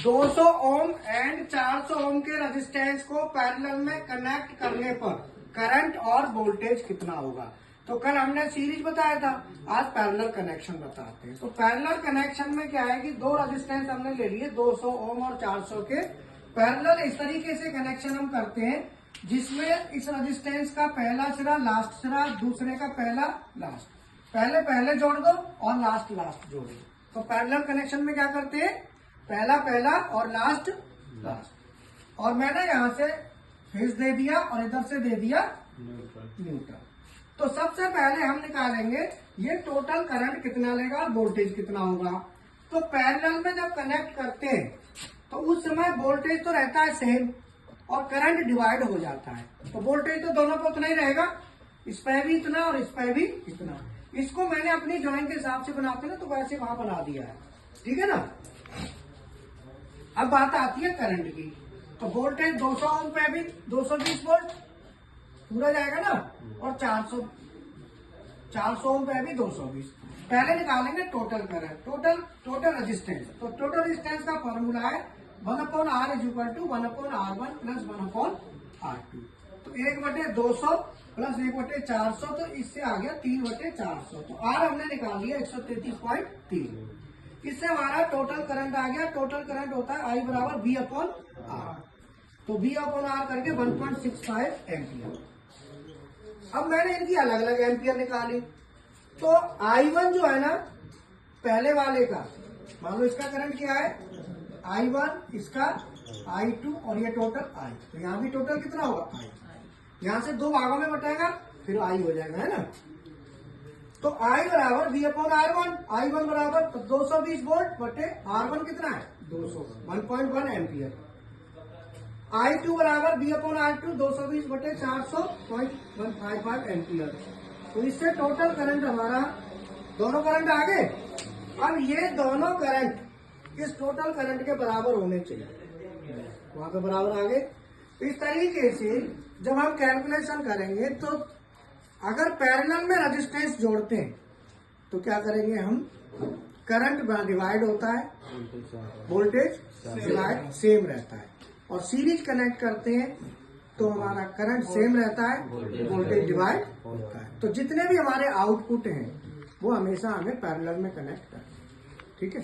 200 ohm and 400 ओम के resistance को parallel में कनेक्ट करने पर करंट और वोल्टेज कितना होगा। तो कल हमने सीरीज बताया था, आज पैरेलल कनेक्शन बताते हैं। तो पैरेलल कनेक्शन में क्या है कि दो रेजिस्टेंस हमने ले लिए 200 ओम और 400 के पैरेलल। इस तरीके से कनेक्शन हम करते हैं जिसमें इस रेजिस्टेंस का पहला सिरा लास्ट सिरा, दूसरे का पहला लास्ट, पहले पहले जोड़ दो और लास्ट लास्ट जोड़ दो। तो पैरेलल कनेक्शन में क्या करते हैं, पहला पहला और लास्ट लास्ट। और मैंने यहां से फेज दे दिया और इधर से दे दिया न्यूट्रल। तो सबसे पहले हम निकालेंगे ये टोटल करंट कितना लेगा और वोल्टेज कितना होगा। तो पैरेलल में जब कनेक्ट करते हैं तो उस समय वोल्टेज तो रहता है सेम और करंट डिवाइड हो जाता है। तो वोल्टेज तो दोनों पे उतना ही रहेगा, इस पे भी इतना और इस पे भी इतना। इसको मैंने अपनी ड्राइंग के हिसाब से बनाते ना तो वैसे वहां बना दिया है, ठीक है ना। अब बात आती है करंट की। तो वोल्टेज 200 ओम पे भी 220 वोल्ट पूरा जाएगा ना, और 400 ओम पे भी 220। पहले निकालेंगे टोटल करंट, टोटल रेजिस्टेंस। तो टोटल रेजिस्टेंस का फॉर्मूला है 1/R = 1/R1 + 1/R2। तो 1/200 प्लस 1/400, तो इससे आ गया 3/400। तो R हमने निकाल लिया 133.3। इससे हमारा टोटल करंट आ गया। टोटल करंट होता है I = V/R। तो V/R करके 1.65 एम्पियर। अब मैंने इनकी अलग अलग एम्पियर निकाली। तो I1 जो है ना पहले वाले का, मान लो इसका करंट क्या है I1, इसका I2 और ये टोटल I। तो यहाँ भी टोटल कितना होगा I। यहाँ से दो भागों में बटेगा फिर I हो जाएगा, है ना। तो I = V/R1। I1 बराबर 220 वोल्ट बटे R1 कितना है 200, 1.1 एम्पियर। I2 बराबर V/R2 220 बटे 400, 0.155 एम्पियर। तो इससे टोटल करंट हमारा, दोनों करंट आ गए। अब ये दोनों करंट इस टोटल करंट के बराबर होने चाहिए, वहां पे बराबर आ गए। इस तरीके से जब हम कैलकुलेशन करेंगे तो अगर पैरेलल में रेजिस्टेंस जोड़ते हैं तो क्या करेंगे हम, करंट डिवाइड होता है, वोल्टेज डिवाइड सेम रहता है। और सीरीज कनेक्ट करते हैं तो हमारा करंट सेम रहता है, वोल्टेज डिवाइड होता है। तो जितने भी हमारे आउटपुट हैं वो हमेशा हमें पैरेलल में कनेक्ट करते हैं, ठीक है।